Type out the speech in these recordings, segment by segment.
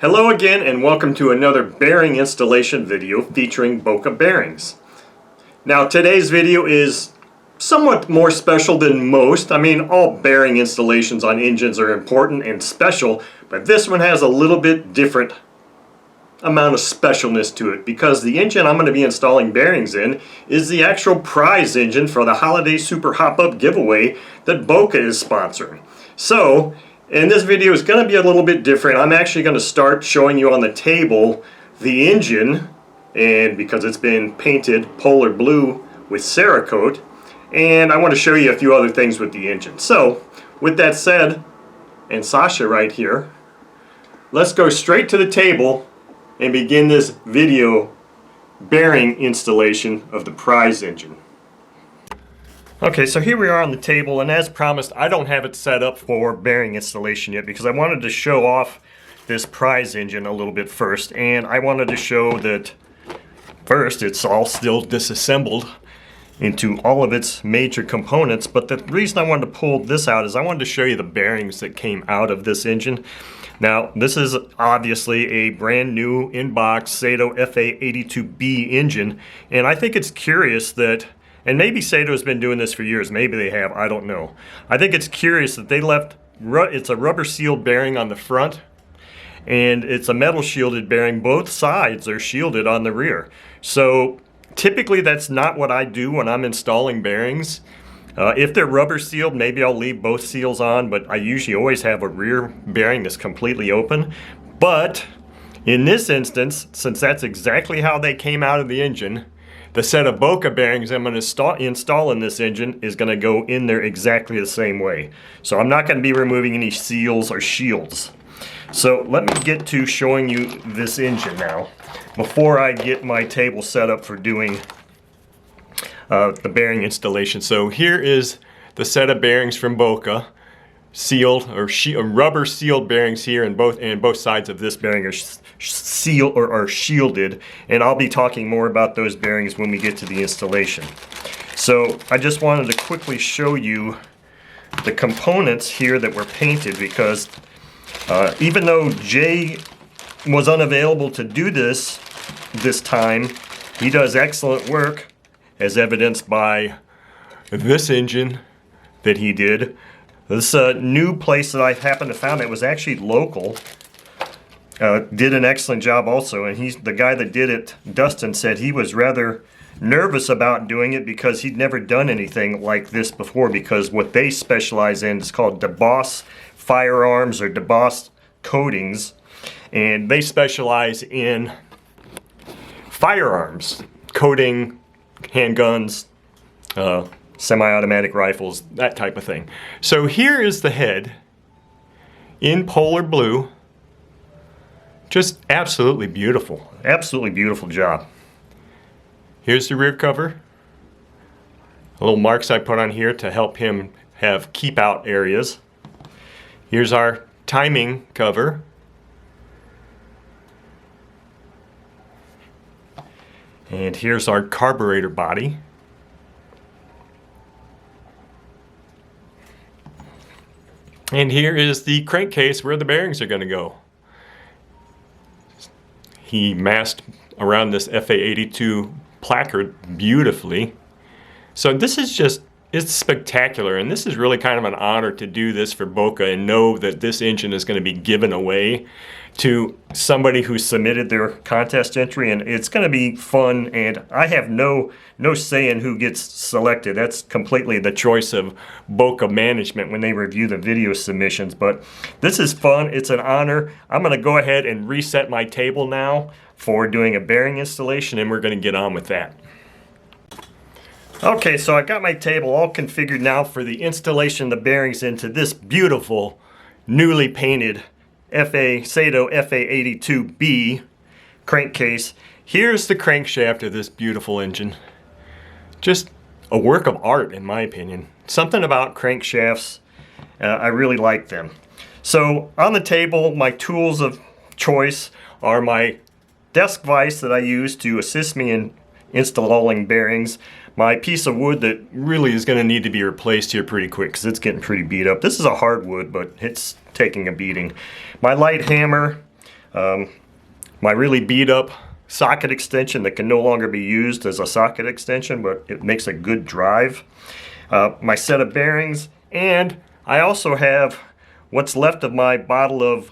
Hello again and welcome to another bearing installation video featuring Boca bearings. Now today's video is somewhat more special than most. I mean, all bearing installations on engines are important and special, but this one has a little bit different amount of specialness to it because the engine I'm going to be installing bearings in is the actual prize engine for the Holiday Super Hop-Up giveaway that Boca is sponsoring. So, and this video is going to be a little bit different. I'm actually going to start showing you on the table the engine, and because it's been painted polar blue with Cerakote, and I want to show you a few other things with the engine. So, with that said, and Sasha right here, let's go straight to the table and begin this video bearing installation of the prize engine. Okay, so here we are on the table, and as promised, I don't have it set up for bearing installation yet because I wanted to show off this prize engine a little bit first, and I wanted to show that first it's all still disassembled into all of its major components, but the reason I wanted to pull this out is I wanted to show you the bearings that came out of this engine. Now, this is obviously a brand new in-box Saito FA-82b engine, and I think it's curious that, and maybe Saito's been doing this for years, maybe they have, I don't know. I think it's curious that they left, it's a rubber sealed bearing on the front, and it's a metal shielded bearing. Both sides are shielded on the rear. So typically that's not what I do when I'm installing bearings. If they're rubber sealed, maybe I'll leave both seals on, but I usually always have a rear bearing that's completely open. But in this instance, since that's exactly how they came out of the engine, the set of Boca bearings I'm going to install in this engine is going to go in there exactly the same way. So I'm not going to be removing any seals or shields. So let me get to showing you this engine now before I get my table set up for doing the bearing installation. So here is the set of bearings from Boca, sealed or rubber sealed bearings here, and both sides of this bearing are sealed or are shielded, and I'll be talking more about those bearings when we get to the installation. So I just wanted to quickly show you the components here that were painted because even though Jay was unavailable to do this time, he does excellent work, as evidenced by this engine that he did. This new place that I happened to find that was actually local did an excellent job also, and the guy that did it, Dustin, said he was rather nervous about doing it because he'd never done anything like this before, because what they specialize in is called DeBoss firearms or DeBoss coatings, and they specialize in firearms coating, handguns, semi-automatic rifles, that type of thing. So here is the head in polar blue. Just absolutely beautiful. Absolutely beautiful job. Here's the rear cover. Little marks I put on here to help him have keep out areas. Here's our timing cover. And here's our carburetor body. And here is the crankcase where the bearings are going to go. He masked around this FA-82 placard beautifully. So this is just, it's spectacular, and this is really kind of an honor to do this for Boca and know that this engine is going to be given away to somebody who submitted their contest entry, and it's going to be fun, and I have no say in who gets selected. That's completely the choice of Boca management when they review the video submissions, but this is fun. It's an honor. I'm going to go ahead and reset my table now for doing a bearing installation, and we're going to get on with that. Okay, so I got my table all configured now for the installation of the bearings into this beautiful, newly painted Saito FA-82b crankcase. Here's the crankshaft of this beautiful engine. Just a work of art, in my opinion. Something about crankshafts, I really like them. So on the table, my tools of choice are my desk vise that I use to assist me in installing bearings, my piece of wood that really is going to need to be replaced here pretty quick because it's getting pretty beat up. This is a hardwood, but it's taking a beating. My light hammer, My really beat up socket extension that can no longer be used as a socket extension, but it makes a good drive. My set of bearings, and I also have what's left of my bottle of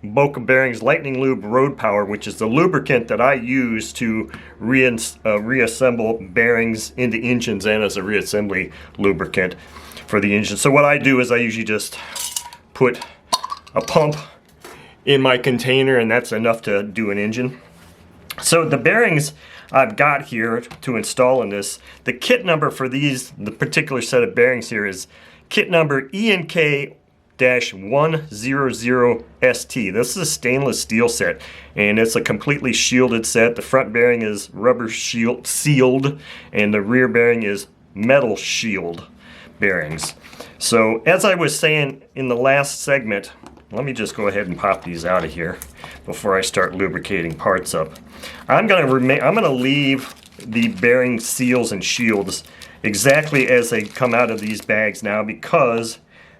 Boca Bearings Lightning Lube Road Power, which is the lubricant that I use to reassemble bearings into engines and as a reassembly lubricant for the engine. So what I do is I usually just put a pump in my container, and that's enough to do an engine. So the bearings I've got here to install in this, the kit number for these, the particular set of bearings here is kit number ENK-100ST. This is a stainless steel set, and it's a completely shielded set. The front bearing is rubber sealed, and the rear bearing is metal shield bearings. So as I was saying in the last segment, let me just go ahead and pop these out of here before I start lubricating parts up. I'm gonna leave the bearing seals and shields exactly as they come out of these bags now, because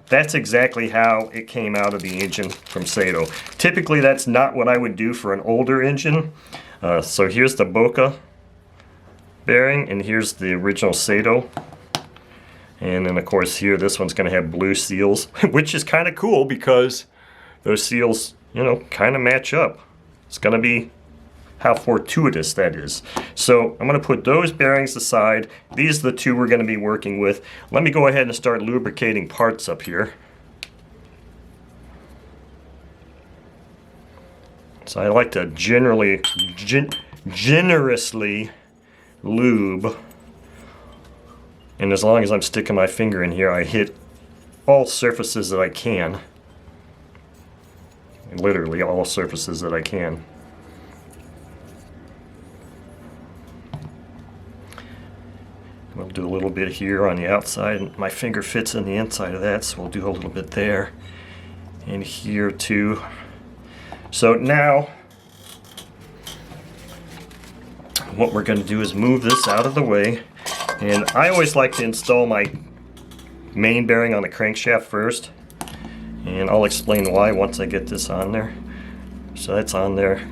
that's exactly how it came out of the engine from Saito. Typically that's not what I would do for an older engine. So here's the Boca bearing, and here's the original Saito. And then of course here, this one's gonna have blue seals, which is kind of cool because those seals, you know, kind of match up. It's gonna be how fortuitous that is. So I'm going to put those bearings aside. These are the two we're going to be working with. Let me go ahead and start lubricating parts up here. So I like to generously lube, and as long as I'm sticking my finger in here, I hit all surfaces that I can. Literally all surfaces that I can. We'll do a little bit here on the outside. My finger fits in the inside of that, so we'll do a little bit there and here too. So now what we're going to do is move this out of the way, and I always like to install my main bearing on the crankshaft first, and I'll explain why once I get this on there. So that's on there.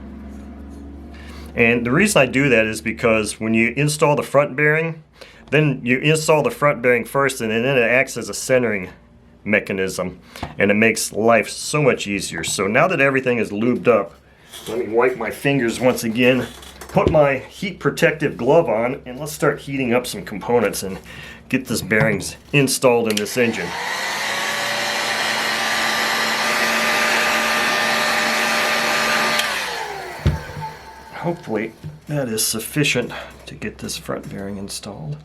And the reason I do that is because when you install the front bearing, then you install the front bearing first, and then it acts as a centering mechanism, and it makes life so much easier. So now that everything is lubed up, let me wipe my fingers once again, put my heat protective glove on, and let's start heating up some components and get this bearings installed in this engine. Hopefully that is sufficient to get this front bearing installed.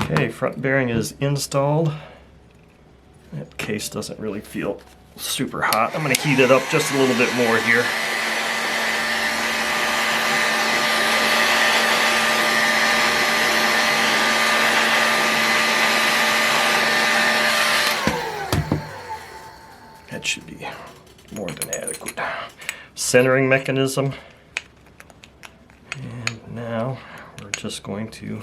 Okay, front bearing is installed. That case doesn't really feel super hot. I'm going to heat it up just a little bit more here. That should be more than adequate. Centering mechanism. And now we're just going to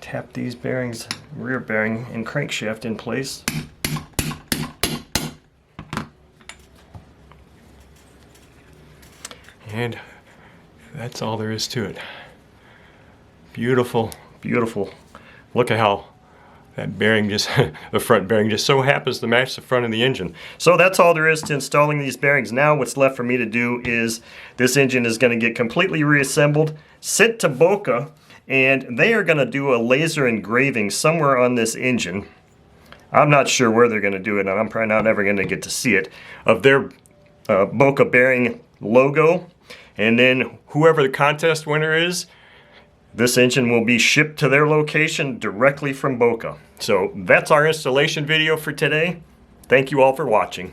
tap these bearings, rear bearing and crankshaft in place. And that's all there is to it. Beautiful, beautiful. Look at how that bearing just, the front bearing just so happens to match the front of the engine. So that's all there is to installing these bearings. Now what's left for me to do is this engine is going to get completely reassembled, sent to Boca, and they are going to do a laser engraving somewhere on this engine. I'm not sure where they're going to do it, and I'm probably not ever going to get to see it, of their Boca bearing logo. And then whoever the contest winner is, this engine will be shipped to their location directly from Boca. So that's our installation video for today. Thank you all for watching.